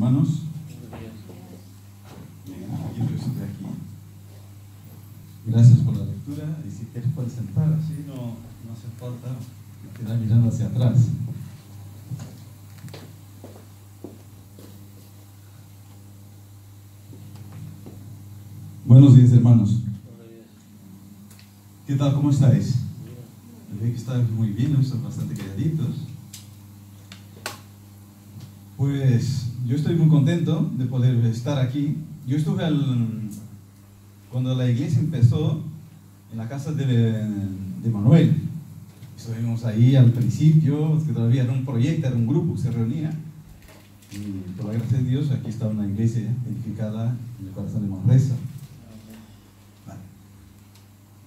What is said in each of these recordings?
hermanos. Bien, yo estoy aquí. Gracias por la lectura. Y si quieres puedes sentar así, no hace falta quedar mirando hacia atrás. Buenos días, hermanos. ¿Qué tal? ¿Cómo estáis? Veo que estáis muy bien, están bastante calladitos. Pues yo estoy muy contento de poder estar aquí. Yo estuve cuando la iglesia empezó en la casa de Manuel. Estuvimos ahí al principio, que todavía era un proyecto, era un grupo que se reunía. Y por la gracia de Dios, aquí está una iglesia edificada en el corazón de Manresa. Vale.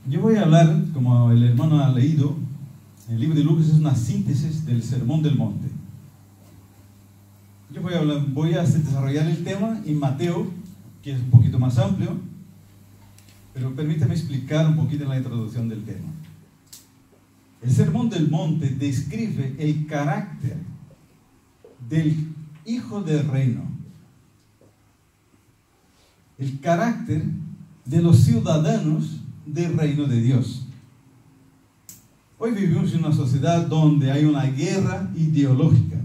Yo voy a hablar, como el hermano ha leído, el libro de Lucas es una síntesis del Sermón del Monte. Yo voy a desarrollar el tema en Mateo, que es un poquito más amplio, pero permítame explicar un poquito la introducción del tema. El Sermón del Monte describe el carácter del Hijo del Reino, el carácter de los ciudadanos del reino de Dios. Hoy vivimos en una sociedad donde hay una guerra ideológica.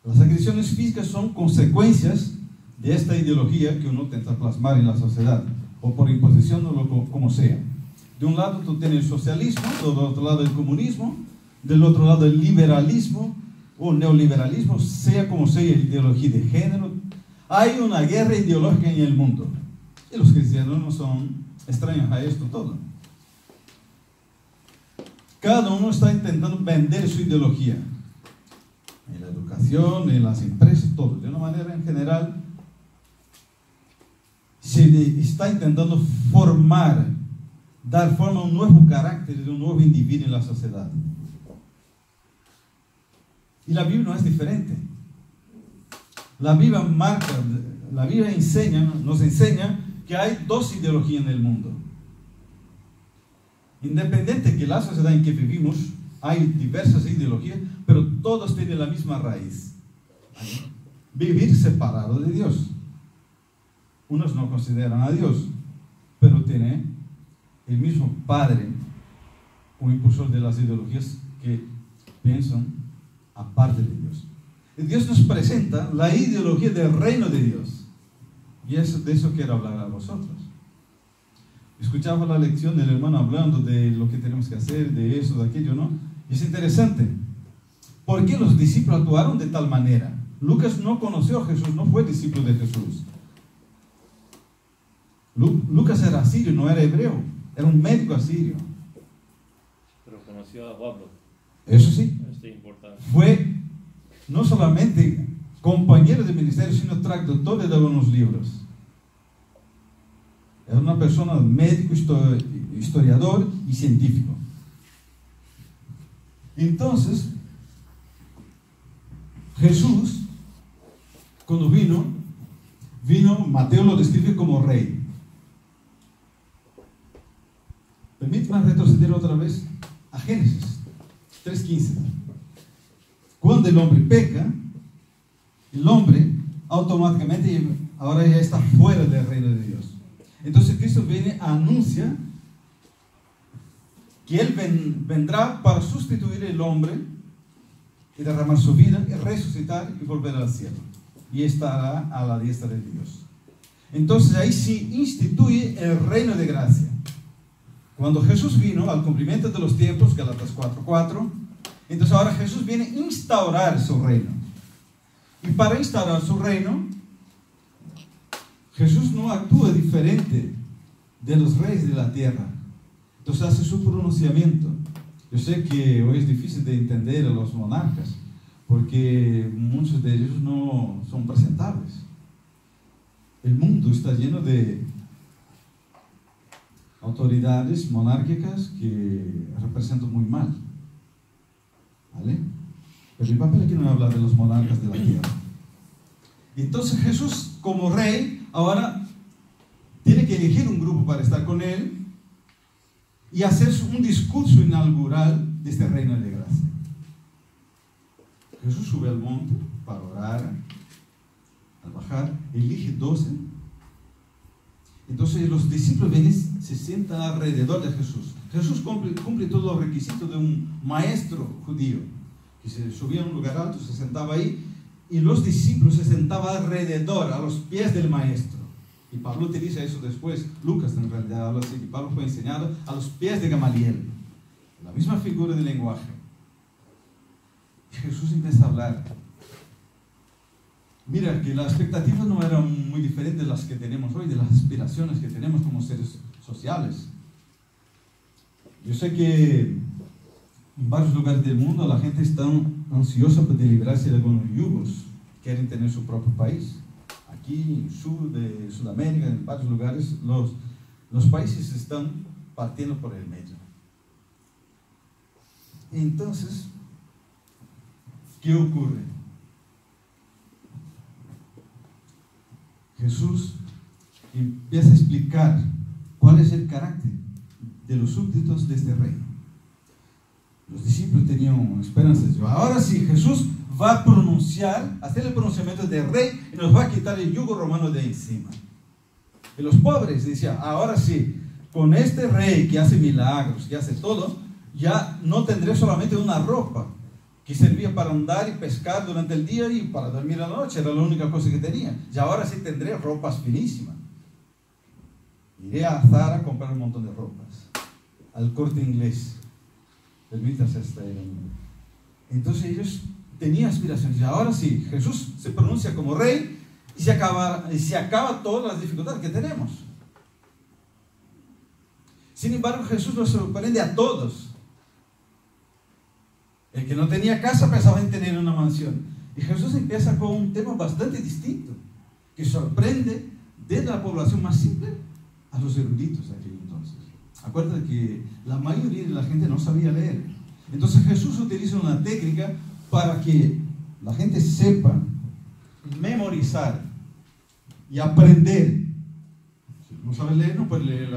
Las agresiones físicas son consecuencias de esta ideología que uno intenta plasmar en la sociedad, o por imposición o como sea. De un lado tú tienes el socialismo, del otro lado el comunismo, del otro lado el liberalismo o neoliberalismo, sea como sea, ideología de género. Hay una guerra ideológica en el mundo. Y los cristianos no son extraños a esto todo. Cada uno está intentando vender su ideología. En la educación, en las empresas, todo. De una manera en general, se está intentando dar forma a un nuevo carácter de un nuevo individuo en la sociedad. Y la Biblia no es diferente. La Biblia nos enseña que hay dos ideologías en el mundo. Independiente que la sociedad en que vivimos, hay diversas ideologías, pero todos tienen la misma raíz: vivir separado de Dios. Unos no consideran a Dios, pero tienen el mismo padre como impulsor de las ideologías que piensan aparte de Dios. Y Dios nos presenta la ideología del reino de Dios, y de eso quiero hablar a vosotros. Escuchaba la lección del hermano hablando de lo que tenemos que hacer, de eso, de aquello, ¿no? Y es interesante. ¿Por qué los discípulos actuaron de tal manera? Lucas no conoció a Jesús, no fue discípulo de Jesús. Lucas era asirio, no era hebreo, era un médico asirio. Pero conoció a Pablo. Eso sí. Esto es importante. Fue no solamente compañero de ministerio, sino traductor de algunos libros. Era una persona médico, historiador y científico. Entonces, Jesús, cuando vino, Mateo lo describe como rey. Permítame retroceder otra vez a Génesis 3:15. Cuando el hombre peca, el hombre automáticamente ahora ya está fuera del reino de Dios. Entonces Cristo viene a anunciar que Él vendrá para sustituir al hombre y derramar su vida y resucitar y volver al cielo, y estará a la diestra de Dios. Entonces ahí sí instituye el reino de gracia. Cuando Jesús vino al cumplimiento de los tiempos, Gálatas 4:4, entonces ahora Jesús viene a instaurar su reino. Y para instaurar su reino, Jesús no actúa diferente de los reyes de la tierra. Entonces hace su pronunciamiento. Yo sé que hoy es difícil de entender a los monarcas, porque muchos de ellos no son presentables. El mundo está lleno de autoridades monárquicas que representan muy mal. ¿Vale? Pero el papel aquí no habla de los monarcas de la tierra. Entonces Jesús, como rey, ahora tiene que elegir un grupo para estar con él y hacer un discurso inaugural de este reino de gracia. Jesús sube al monte para orar, trabajar, elige 12. Entonces los discípulos vienen, se sientan alrededor de Jesús. Jesús cumple todos los requisitos de un maestro judío, que se subía a un lugar alto, se sentaba ahí, y los discípulos se sentaban alrededor, a los pies del maestro. Y Pablo utiliza eso después. Lucas en realidad habla así, que Pablo fue enseñado a los pies de Gamaliel. La misma figura de lenguaje. Y Jesús empieza a hablar. Mira, que las expectativas no eran muy diferentes de las que tenemos hoy, de las aspiraciones que tenemos como seres sociales. Yo sé que en varios lugares del mundo la gente está ansiosa de liberarse de algunos yugos, quieren tener su propio país. Aquí en el sur de Sudamérica, en varios lugares, los países están partiendo por el medio. Entonces, ¿qué ocurre? Jesús empieza a explicar cuál es el carácter de los súbditos de este reino. Los discípulos tenían esperanzas. Ahora sí, Jesús va a pronunciar, hacer el pronunciamiento de rey y nos va a quitar el yugo romano de encima. Y los pobres decían, ahora sí, con este rey que hace milagros, que hace todo, ya no tendré solamente una ropa que servía para andar y pescar durante el día y para dormir a la noche, era la única cosa que tenía. Y ahora sí tendré ropas finísimas. Iré a Zara a comprar un montón de ropas, al Corte Inglés. Permítase esta ironía. Entonces ellos tenían aspiraciones. Y ahora sí, Jesús se pronuncia como rey y se acaba todas las dificultades que tenemos. Sin embargo, Jesús nos sorprende a todos. El que no tenía casa pensaba en tener una mansión. Y Jesús empieza con un tema bastante distinto, que sorprende desde la población más simple a los eruditos de aquel entonces. Acuérdate que la mayoría de la gente no sabía leer. Entonces Jesús utiliza una técnica para que la gente sepa memorizar y aprender. Si no sabes leer, no puedes leer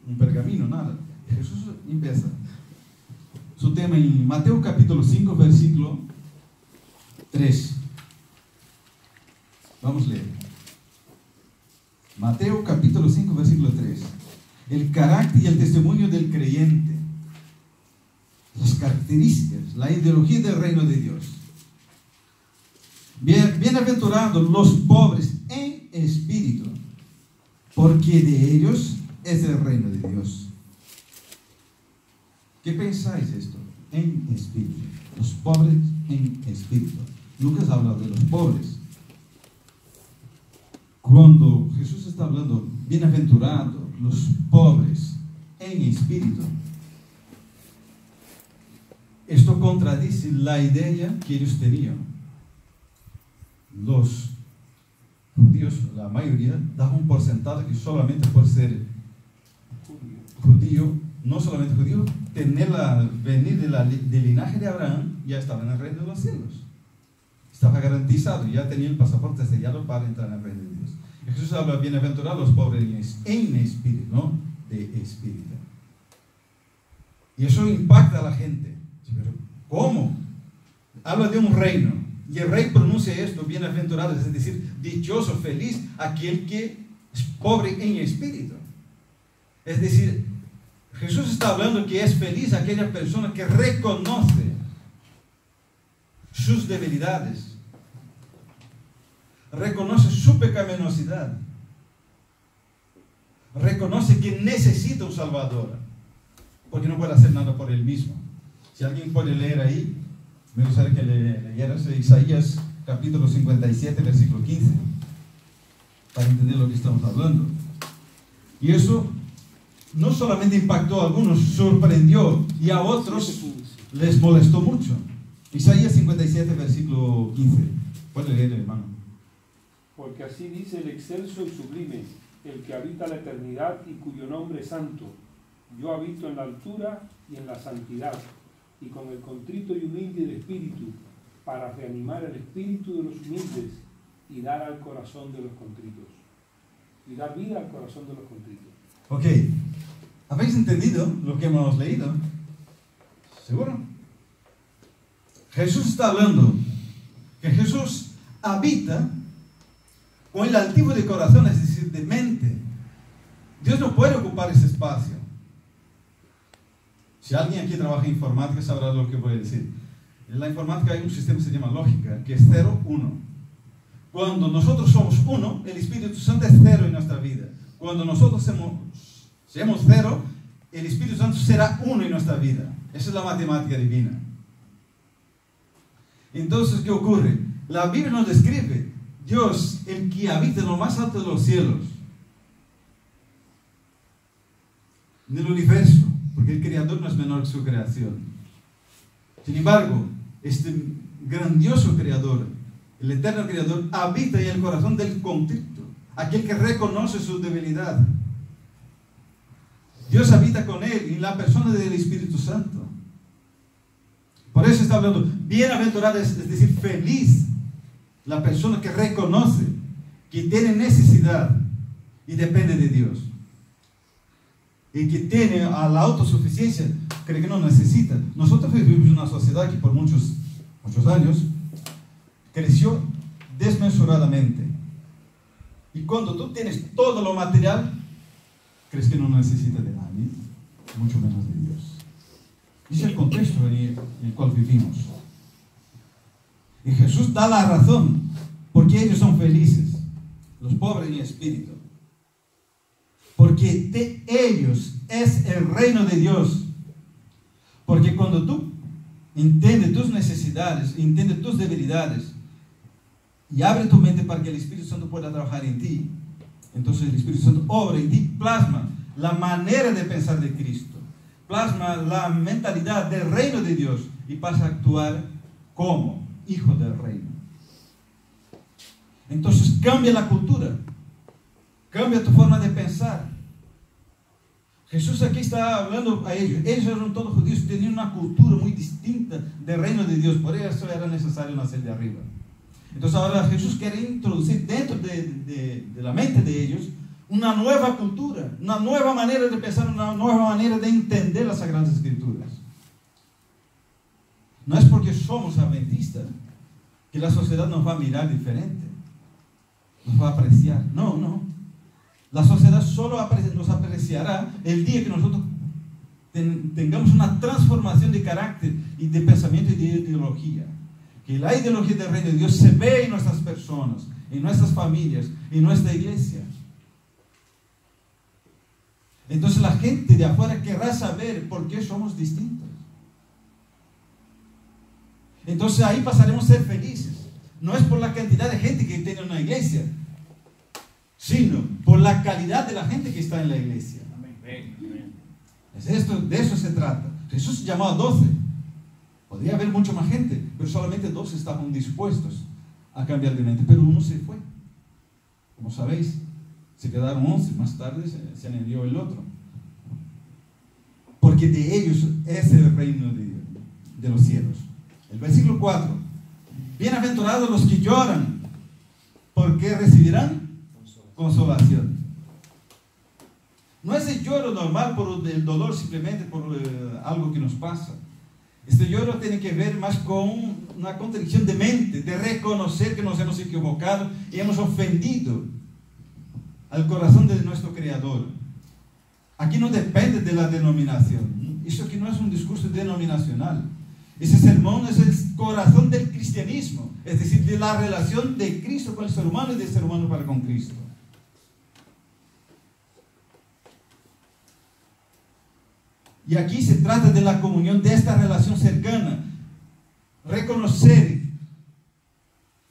un pergamino, nada. Jesús empieza su tema en Mateo capítulo 5, versículo 3. Vamos a leer. Mateo capítulo 5, versículo 3. El carácter y el testimonio del creyente. Las características, la ideología del reino de Dios. Bienaventurados los pobres en espíritu, porque de ellos es el reino de Dios. ¿Qué pensáis esto? En espíritu. Los pobres en espíritu. Lucas habla de los pobres. Cuando Jesús está hablando, bienaventurados los pobres en espíritu, esto contradice la idea que ellos tenían. Los judíos, la mayoría, daban un porcentaje que solamente por ser judío, no solamente judío, venir del linaje de Abraham, ya estaba en el reino de los cielos. Estaba garantizado, ya tenía el pasaporte sellado para entrar en el reino de Dios. Y Jesús habla, bienaventurados los pobres en espíritu, no de espíritu. Y eso impacta a la gente. Pero ¿cómo? Habla de un reino, y el rey pronuncia esto, bienaventurado, es decir, dichoso, feliz, aquel que es pobre en espíritu. Es decir, Jesús está hablando que es feliz aquella persona que reconoce sus debilidades, reconoce su pecaminosidad, reconoce que necesita un Salvador, porque no puede hacer nada por él mismo. Si alguien puede leer ahí, me gustaría que leyeras Isaías capítulo 57, versículo 15, para entender lo que estamos hablando. Y eso no solamente impactó a algunos, sorprendió, y a otros les molestó mucho. Isaías 57, versículo 15. Puede leer, hermano. Porque así dice el excelso y sublime, el que habita la eternidad y cuyo nombre es santo. Yo habito en la altura y en la santidad, y con el contrito y humilde de espíritu, para reanimar el espíritu de los humildes y dar al corazón de los contritos. Y dar vida al corazón de los contritos. Ok. ¿Habéis entendido lo que hemos leído? ¿Seguro? Jesús está hablando que Jesús habita con el altivo de corazón, es decir, de mente. Dios no puede ocupar ese espacio. Si alguien aquí trabaja en informática sabrá lo que voy a decir. En la informática hay un sistema que se llama lógica, que es 0, 1. Cuando nosotros somos 1, el Espíritu Santo es 0 en nuestra vida. Cuando nosotros seamos 0, el Espíritu Santo será 1 en nuestra vida. Esa es la matemática divina. Entonces, ¿qué ocurre? La Biblia nos describe Dios, el que habita en lo más alto de los cielos, en el universo, porque el Creador no es menor que su creación. Sin embargo, este grandioso Creador, el eterno Creador, habita en el corazón del contrito, aquel que reconoce su debilidad. Dios habita con él en la persona del Espíritu Santo. Por eso está hablando, bienaventurada, es decir, feliz, la persona que reconoce que tiene necesidad y depende de Dios. Y que tiene a la autosuficiencia, cree que no necesita. Nosotros vivimos en una sociedad que por muchos años creció desmesuradamente. Y cuando tú tienes todo lo material, crees que no necesitas de nadie, mucho menos de Dios. Ese es el contexto en el cual vivimos. Y Jesús da la razón porque ellos son felices, los pobres en espíritu. Porque de ellos es el reino de Dios. Porque cuando tú entiendes tus necesidades, entiendes tus debilidades y abre tu mente para que el Espíritu Santo pueda trabajar en ti, entonces el Espíritu Santo obra en ti, plasma la manera de pensar de Cristo, plasma la mentalidad del reino de Dios y pasa a actuar como hijo del reino. Entonces cambia la cultura, cambia tu forma de pensar. Jesús aquí está hablando a ellos. Ellos eran todos judíos, tenían una cultura muy distinta del reino de Dios, por eso era necesario nacer de arriba. Entonces ahora Jesús quiere introducir dentro de la mente de ellos una nueva cultura, una nueva manera de pensar, una nueva manera de entender las Sagradas Escrituras. No es porque somos adventistas que la sociedad nos va a mirar diferente, nos va a apreciar. No, no. La sociedad solo nos apreciará el día que nosotros tengamos una transformación de carácter y de pensamiento y de ideología. Que la ideología del reino de Dios se ve en nuestras personas, en nuestras familias, en nuestra iglesia. Entonces la gente de afuera querrá saber por qué somos distintos. Entonces ahí pasaremos a ser felices. No es por la cantidad de gente que tiene una iglesia, sino por la calidad de la gente que está en la iglesia. De eso se trata. Jesús llamó a 12. Podría haber mucha más gente, pero solamente 12 estaban dispuestos a cambiar de mente. Pero uno se fue. Como sabéis, se quedaron 11. Más tarde se añadió el otro. Porque de ellos es el reino de los cielos. El versículo 4. Bienaventurados los que lloran, porque recibirán consolación. No es el lloro normal por el dolor, simplemente por algo que nos pasa. Este lloro tiene que ver más con una contrición de mente, de reconocer que nos hemos equivocado y hemos ofendido al corazón de nuestro Creador. Aquí no depende de la denominación. Eso aquí no es un discurso denominacional. Ese sermón es el corazón del cristianismo, es decir, de la relación de Cristo con el ser humano y del ser humano para con Cristo. Y aquí se trata de la comunión, de esta relación cercana. Reconocer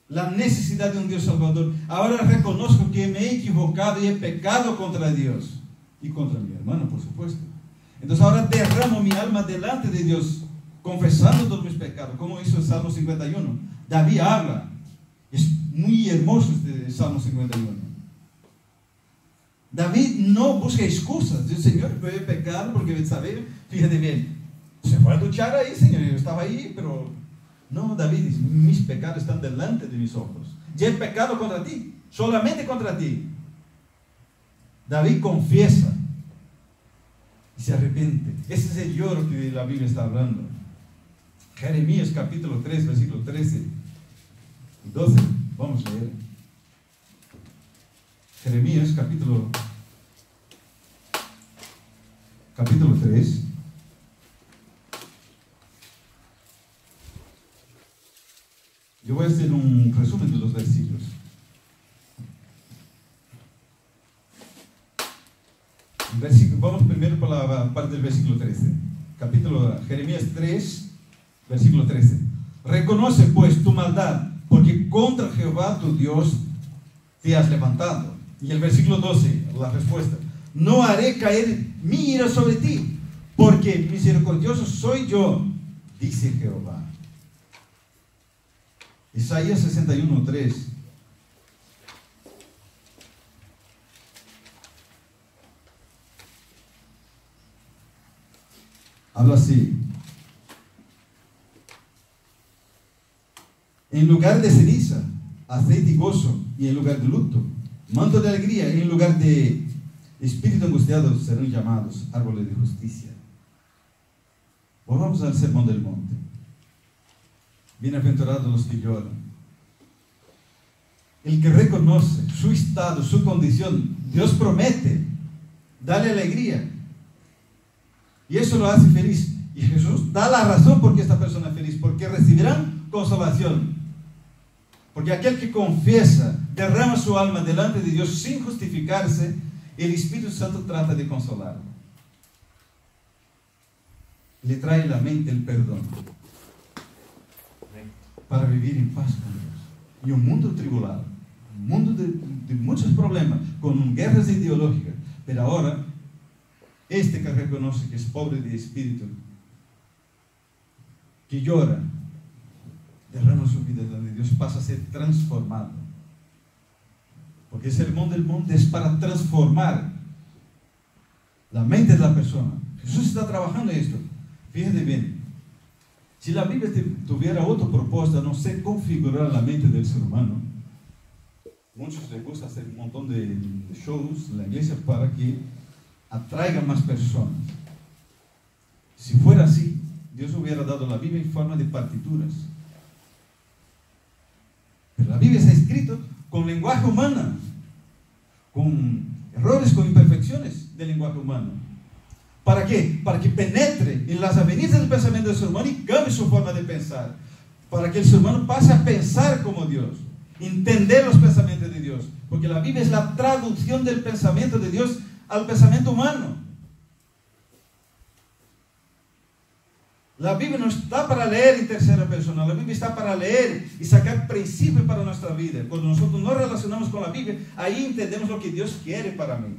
la necesidad de un Dios Salvador. Ahora reconozco que me he equivocado y he pecado contra Dios. Y contra mi hermano, por supuesto. Entonces ahora derramo mi alma delante de Dios, confesando todos mis pecados, como hizo el Salmo 51. David habla. Es muy hermoso este Salmo 51. David no busca excusas. Dice, Señor, yo he pecado porque, ¿sabe? Fíjate bien. Se fue a duchar ahí, Señor. Yo estaba ahí, pero... No, David dice, mis pecados están delante de mis ojos. Yo he pecado contra ti. Solamente contra ti. David confiesa. Y se arrepiente. Ese es el lloro que la Biblia está hablando. Jeremías capítulo 3, versículo 13 y 12. Vamos a leer. Jeremías capítulo 3. Yo voy a hacer un resumen de los versículos. Vamos primero por la parte del versículo 13. Jeremías 3, versículo 13. Reconoce pues tu maldad, porque contra Jehová tu Dios te has levantado. Y el versículo 12, la respuesta. No haré caer mi ira sobre ti, porque misericordioso soy yo, dice Jehová. Isaías 61, 3. Habla así: en lugar de ceniza, aceite y gozo, y en lugar de luto, manto de alegría, y en lugar de espíritu angustiado serán llamados árboles de justicia. Volvamos al sermón del monte. Bienaventurados los que lloran. El que reconoce su estado, su condición, Dios promete darle alegría. Y eso lo hace feliz. Y Jesús da la razón por qué esta persona es feliz, porque recibirán consolación. Porque aquel que confiesa, derrama su alma delante de Dios sin justificarse, el Espíritu Santo trata de consolarlo. Le trae a la mente el perdón para vivir en paz con Dios. Y un mundo tribulado, un mundo de muchos problemas, con guerras ideológicas, pero ahora este que reconoce que es pobre de espíritu, que llora, derrama su vida donde Dios, pasa a ser transformado. Porque el sermón del monte es para transformar la mente de la persona. Jesús está trabajando en esto. Fíjate bien, si la Biblia tuviera otra propuesta, no sé, configurar la mente del ser humano. Muchos les gusta hacer un montón de shows en la iglesia para que atraigan más personas. Si fuera así, Dios hubiera dado la Biblia en forma de partituras. Pero la Biblia está escrita con lenguaje humano, con errores, con imperfecciones del lenguaje humano. ¿Para qué? Para que penetre en las avenidas del pensamiento del ser humano y cambie su forma de pensar. Para que el ser humano pase a pensar como Dios, entender los pensamientos de Dios. Porque la Biblia es la traducción del pensamiento de Dios al pensamiento humano. La Biblia no está para leer en tercera persona, la Biblia está para leer y sacar principios para nuestra vida. Cuando nosotros nos relacionamos con la Biblia, ahí entendemos lo que Dios quiere para mí.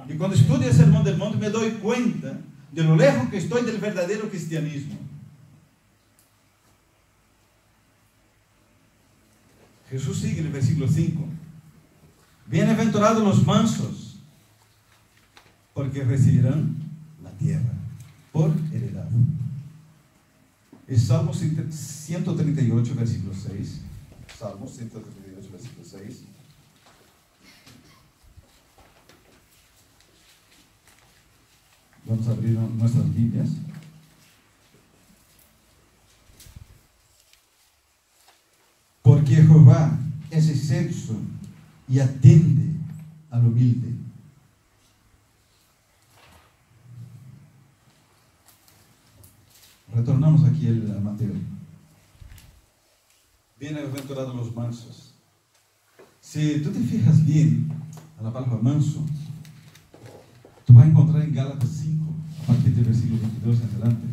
Y cuando estudio el sermón del monte me doy cuenta de lo lejos que estoy del verdadero cristianismo. Jesús sigue en el versículo 5. Bienaventurados los mansos, porque recibirán la tierra por heredad. Es Salmo 138, versículo 6. Salmo 138, versículo 6. Vamos a abrir nuestras Biblias. Porque Jehová es excelso y atiende al humilde. Retornamos aquí a Mateo. Bienaventurados los mansos. Si tú te fijas bien a la palabra manso, tú vas a encontrar en Gálatas 5, a partir del versículo 22 en adelante.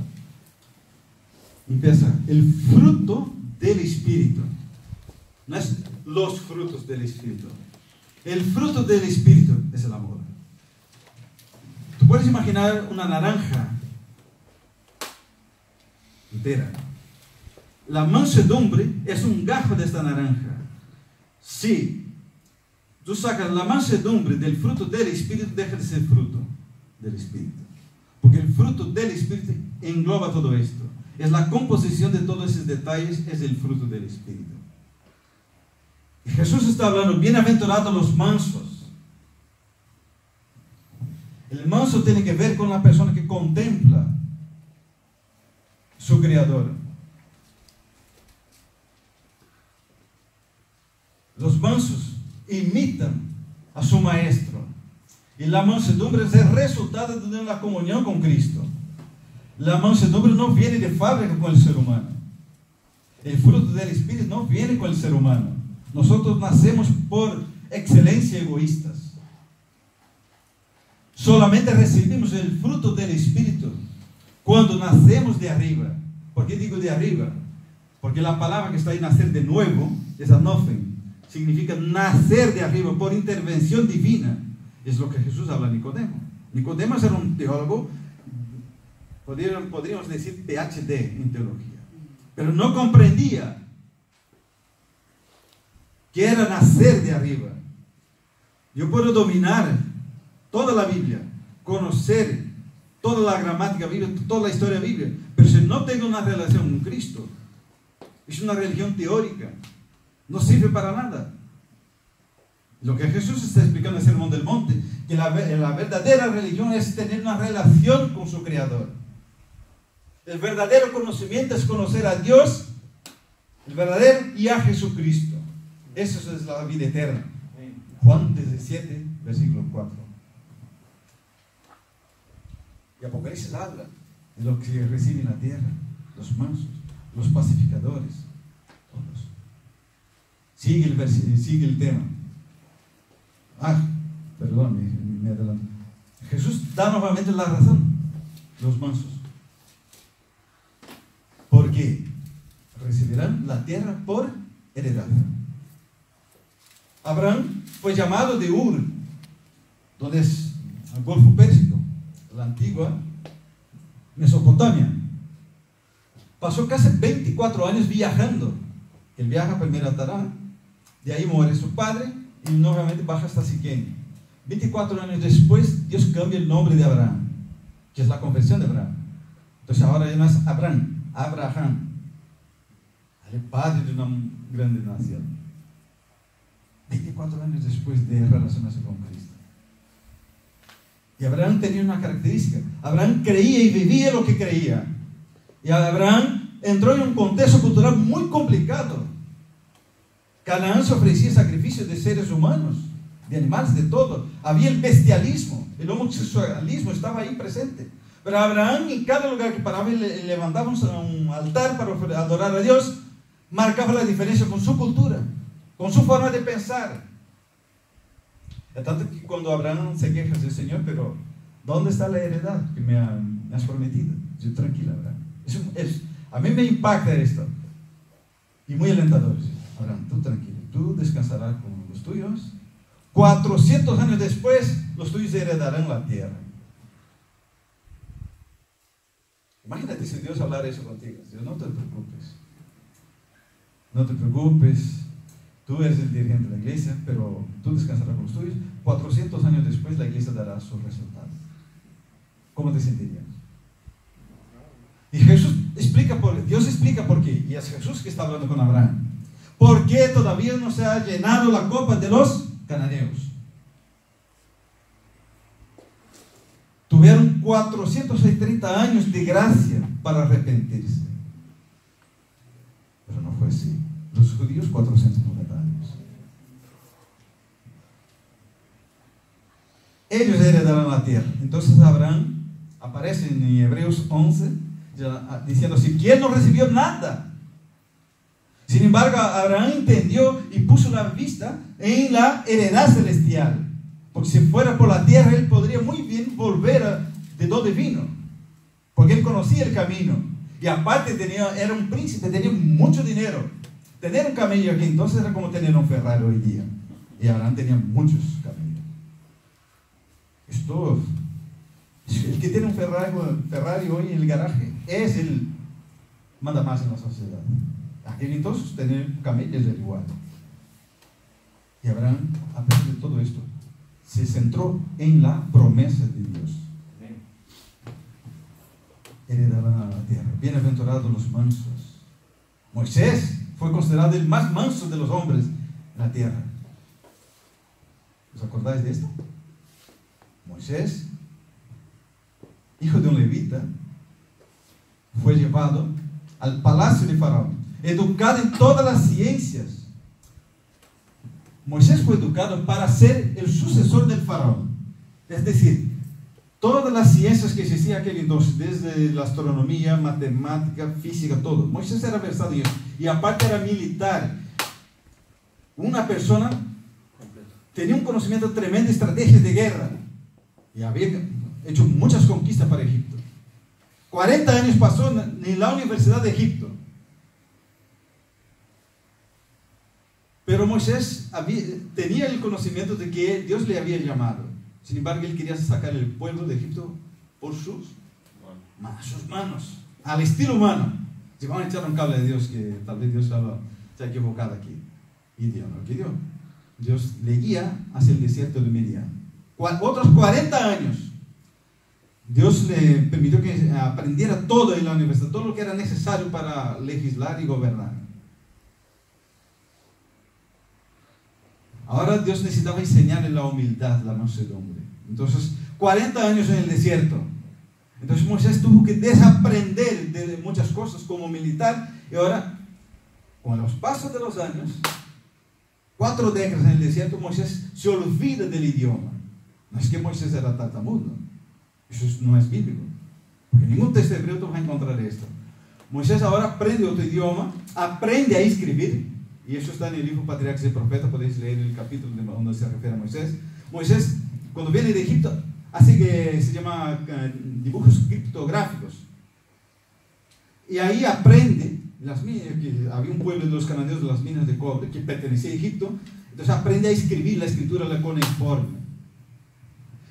Empieza el fruto del Espíritu. No es los frutos del Espíritu. El fruto del Espíritu es el amor. Tú puedes imaginar una naranja entera. La mansedumbre es un gajo de esta naranja. Si tú sacas la mansedumbre del fruto del Espíritu, deja de ser fruto del Espíritu. Porque el fruto del Espíritu engloba todo esto. Es la composición de todos esos detalles, es el fruto del Espíritu. Y Jesús está hablando, bienaventurados los mansos. El manso tiene que ver con la persona que contempla su Creador. Los mansos imitan a su maestro. Y la mansedumbre es el resultado de la comunión con Cristo. La mansedumbre no viene de fábrica con el ser humano. El fruto del Espíritu no viene con el ser humano. Nosotros nacemos por excelencia egoístas. Solamente recibimos el fruto del Espíritu cuando nacemos de arriba. ¿Por qué digo de arriba? Porque la palabra que está ahí, nacer de nuevo, es anophen, significa nacer de arriba por intervención divina. Es lo que Jesús habla a Nicodemo. Nicodemo era un teólogo, podríamos decir PhD en teología, pero no comprendía que era nacer de arriba. Yo puedo dominar toda la Biblia, conocer toda la gramática bíblica, toda la historia bíblica, pero si no tengo una relación con Cristo, es una religión teórica, no sirve para nada. Lo que Jesús está explicando en el Sermón del Monte, que la verdadera religión es tener una relación con su Creador. El verdadero conocimiento es conocer a Dios, el verdadero, y a Jesucristo. Eso es la vida eterna. Juan 17, versículo 4. Y Apocalipsis habla de lo que reciben la tierra, los mansos, los pacificadores, todos. Sigue el tema. Perdón, me adelanto. Jesús da nuevamente la razón, los mansos. Porque recibirán la tierra por heredad. Abraham fue llamado de Ur, donde es el Golfo Pérsico, la antigua Mesopotamia. Pasó casi 24 años viajando. Él viaja primero a Tarán, de ahí muere su padre y nuevamente baja hasta Siquem. 24 años después, Dios cambia el nombre de Abraham, que es la conversión de Abraham. Entonces ahora ya no es Abraham, el padre de una grande nación. 24 años después de relacionarse con Cristo. Y Abraham tenía una característica. Abraham creía y vivía lo que creía. Y Abraham entró en un contexto cultural muy complicado. Canaán se ofrecía sacrificios de seres humanos, de animales, de todo. Había el bestialismo, el homosexualismo estaba ahí presente. Pero Abraham, en cada lugar que paraba y levantaba un altar para adorar a Dios, marcaba la diferencia con su cultura, con su forma de pensar. Es tanto que cuando Abraham se queja del Señor, pero ¿dónde está la heredad que me has prometido? Yo, tranquila, Abraham. A mí me impacta esto. Y muy alentador. Abraham, tú tranquilo, tú descansarás con los tuyos. 400 años después, los tuyos heredarán la tierra. Imagínate si Dios hablara eso contigo. Dios, no te preocupes. No te preocupes. Tú eres el dirigente de la iglesia, pero tú descansarás con los tuyos. 400 años después, la iglesia dará sus resultados. ¿Cómo te sentirías? Y Dios explica por qué. Y es Jesús que está hablando con Abraham. ¿Por qué todavía no se ha llenado la copa de los cananeos? Tuvieron 430 años de gracia para arrepentirse. Pero no fue así. Los judíos 490 años. Ellos heredaron la tierra. Entonces Abraham aparece en Hebreos 11 diciendo así: ¿quién no recibió nada? Sin embargo, Abraham entendió y puso la vista en la heredad celestial. Porque si fuera por la tierra, él podría muy bien volver de donde vino. Porque él conocía el camino. Y aparte era un príncipe, tenía mucho dinero. Tener un camello aquí entonces era como tener un Ferrari hoy día. Y Abraham tenía muchos camellos. El que tiene un Ferrari hoy en el garaje es el manda más en la sociedad. Aquel entonces tener camellos era igual. Y Abraham, a pesar de todo esto, se centró en la promesa de Dios. Heredarán la tierra. Bienaventurados los mansos. Moisés fue considerado el más manso de los hombres en la tierra. ¿Os acordáis de esto? Moisés, hijo de un levita, fue llevado al palacio de Faraón, educado en todas las ciencias, Moisés fue educado para ser el sucesor del faraón. Es decir, todas las ciencias que existían aquel entonces, desde la astronomía, matemática, física, todo. Moisés era versado en eso. Y aparte era militar. Una persona tenía un conocimiento tremendo de estrategias de guerra. Y había hecho muchas conquistas para Egipto. 40 años pasó en la Universidad de Egipto. Pero Moisés tenía el conocimiento de que Dios le había llamado. Sin embargo, él quería sacar el pueblo de Egipto por sus manos, al estilo humano. Si van a echar un cable de Dios, que tal vez Dios se ha equivocado aquí. Y Dios no lo quería. Dios le guía hacia el desierto de Midian. Otros 40 años. Dios le permitió que aprendiera todo en la universidad, todo lo que era necesario para legislar y gobernar. Ahora Dios necesitaba enseñarle la humildad, la mansedumbre. Entonces, 40 años en el desierto. Entonces Moisés tuvo que desaprender de muchas cosas como militar. Y ahora, con los pasos de los años, 4 décadas en el desierto, Moisés se olvida del idioma. No es que Moisés era tartamudo. Eso no es bíblico. Porque en ningún texto hebreo tú vas a encontrar esto. Moisés ahora aprende otro idioma, aprende a escribir. Y eso está en el libro Patriarcas y Profetas. Podéis leer el capítulo donde se refiere a Moisés. Moisés, cuando viene de Egipto, hace que se llama dibujos criptográficos. Y ahí aprende, que había un pueblo de los cananeos de las minas de cobre que pertenecía a Egipto. Entonces aprende a escribir la escritura cuneiforme.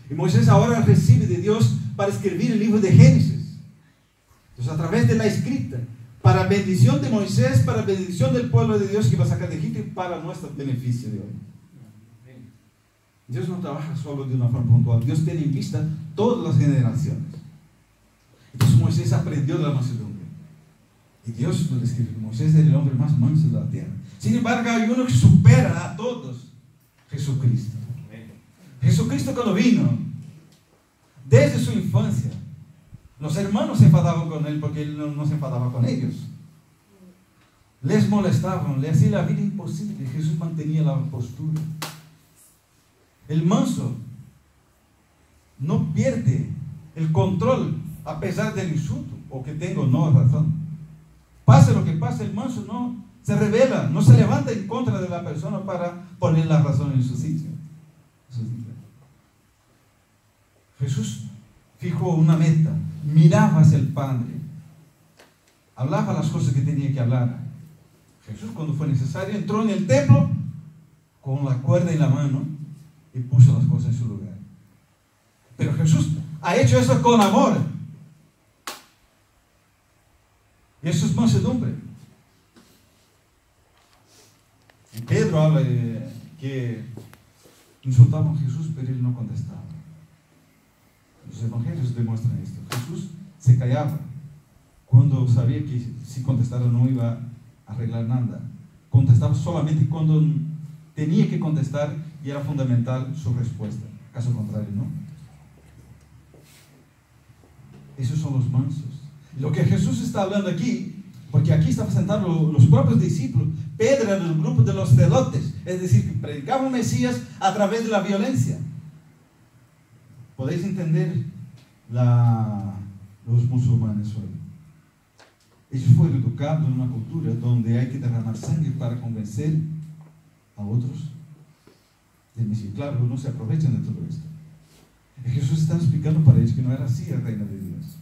Y Moisés ahora recibe de Dios para escribir el libro de Génesis. Entonces, a través de la escrita, para bendición de Moisés, para bendición del pueblo de Dios que va a sacar de Egipto y para nuestro beneficio de hoy. Dios no trabaja solo de una forma puntual. Dios tiene en vista todas las generaciones. Entonces Moisés aprendió de la mansedumbre. Y Dios lo describe. Moisés era el hombre más manso de la tierra. Sin embargo, hay uno que supera a todos. Jesucristo. Jesucristo cuando vino, desde su infancia, los hermanos se enfadaban con él porque él no se enfadaba con ellos. Les molestaban, le hacía la vida imposible. Jesús mantenía la postura. El manso no pierde el control a pesar del insulto o que tenga o no razón. Pase lo que pase, el manso no se revela, no se levanta en contra de la persona para poner la razón en su sitio. Jesús fijó una meta, miraba hacia el Padre, hablaba las cosas que tenía que hablar. Jesús, cuando fue necesario, entró en el templo con la cuerda en la mano y puso las cosas en su lugar. Pero Jesús ha hecho eso con amor. Y eso es mansedumbre. Y Pedro habla de que insultaban a Jesús, pero él no contestaba. Los evangelios demuestran esto. Jesús se callaba cuando sabía que si contestara no iba a arreglar nada. Contestaba solamente cuando tenía que contestar y era fundamental su respuesta. Caso contrario, no. Esos son los mansos. Lo que Jesús está hablando aquí, porque aquí estaban sentados los propios discípulos. Pedro era del grupo de los celotes, es decir, que predicaban Mesías a través de la violencia. Podéis entender los musulmanes hoy. Ellos fueron educados en una cultura donde hay que derramar sangre para convencer a otros del Mesías. Claro, no se aprovechan de todo esto. Y Jesús está explicando para ellos que no era así el reino de Dios.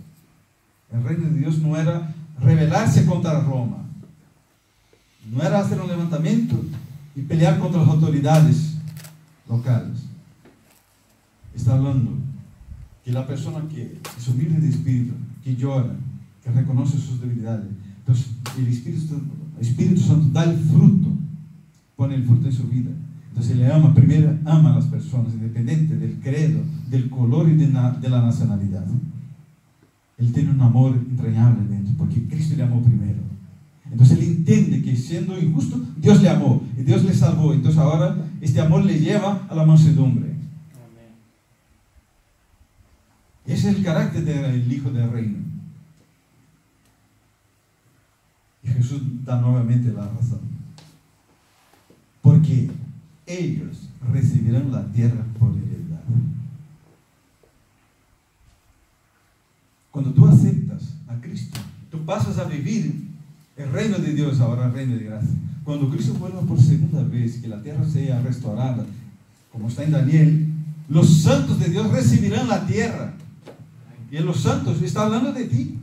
El reino de Dios no era rebelarse contra Roma. No era hacer un levantamiento y pelear contra las autoridades locales. Está hablando que la persona que es humilde de espíritu, que llora, que reconoce sus debilidades, entonces el Espíritu Santo da el fruto, pone el fruto en su vida. Entonces le ama, primero ama a las personas, independiente del credo, del color y de la nacionalidad. Él tiene un amor entrañable dentro, porque Cristo le amó primero. Entonces él entiende que siendo injusto, Dios le amó y Dios le salvó. Entonces ahora este amor le lleva a la mansedumbre. Ese es el carácter del Hijo del Reino. Y Jesús da nuevamente la razón. ¿Por qué? ellos recibirán la tierra por heredad. Cuando tú aceptas a Cristo, tú pasas a vivir el reino de Dios, ahora el reino de gracia. Cuando Cristo vuelva por segunda vez, que la tierra sea restaurada, como está en Daniel, los santos de Dios recibirán la tierra. Y en los santos está hablando de ti.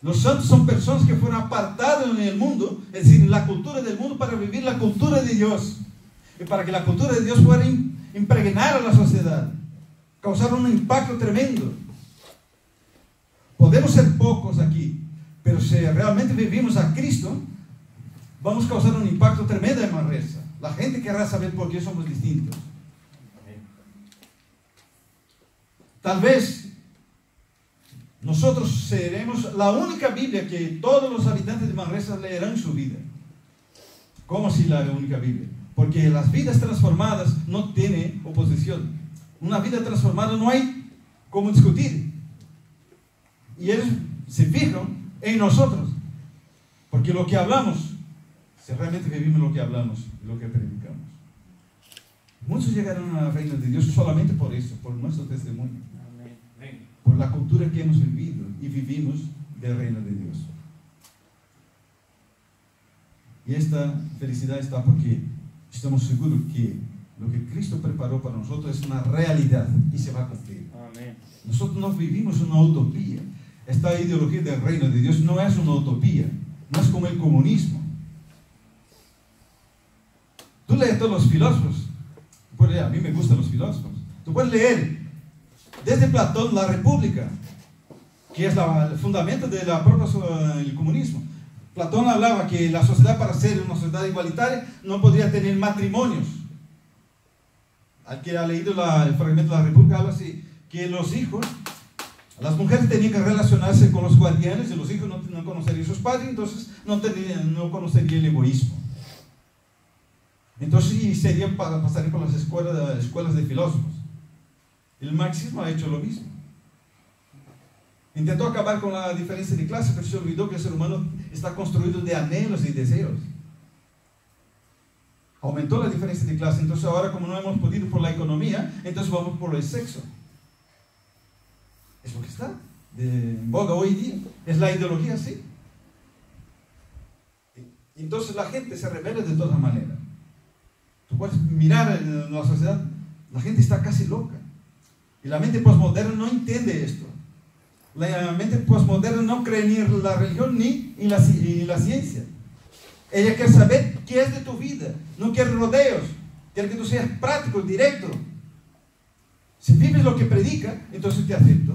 Los santos son personas que fueron apartados en el mundo, es decir, en la cultura del mundo, para vivir la cultura de Dios. Y para que la cultura de Dios pueda impregnar a la sociedad, causar un impacto tremendo. Podemos ser pocos aquí, pero si realmente vivimos a Cristo, vamos a causar un impacto tremendo en Manresa. La gente querrá saber por qué somos distintos. Tal vez nosotros seremos la única Biblia que todos los habitantes de Manresa leerán en su vida. ¿Cómo si la única Biblia? Porque las vidas transformadas no tienen oposición. Una vida transformada no hay cómo discutir. Y ellos se fijan en nosotros. Porque lo que hablamos, si realmente vivimos lo que hablamos, lo que predicamos. Muchos llegaron al reino de Dios solamente por eso, por nuestro testimonio. Por la cultura que hemos vivido y vivimos del reino de Dios. Y esta felicidad está porque estamos seguros que lo que Cristo preparó para nosotros es una realidad y se va a cumplir. Amén. Nosotros no vivimos una utopía. Esta ideología del reino de Dios no es una utopía, no es como el comunismo. Tú lees todos los filósofos, a mí me gustan los filósofos, tú puedes leer desde Platón, la República, que es el fundamento del comunismo. Platón hablaba que la sociedad, para ser una sociedad igualitaria, no podría tener matrimonios. Al que ha leído el fragmento de la República, habla así, que los hijos, las mujeres tenían que relacionarse con los guardianes, y los hijos no conocerían a sus padres, entonces no conocerían el egoísmo. Entonces pasarían por las escuelas de filósofos. El marxismo ha hecho lo mismo. Intentó acabar con la diferencia de clase, pero se olvidó que el ser humano está construido de anhelos y deseos. Aumentó la diferencia de clase, entonces ahora, como no hemos podido por la economía, entonces vamos por el sexo. Es lo que está en boga hoy día. Es la ideología así. Entonces la gente se rebela de todas maneras. Tú puedes mirar en la sociedad, la gente está casi loca. Y la mente postmoderna no entiende esto. La mente postmoderna no cree ni en la religión ni en la ciencia. Ella quiere saber qué es de tu vida. No quiere rodeos. Quiere que tú seas práctico, directo. Si vives lo que predica, entonces te acepto.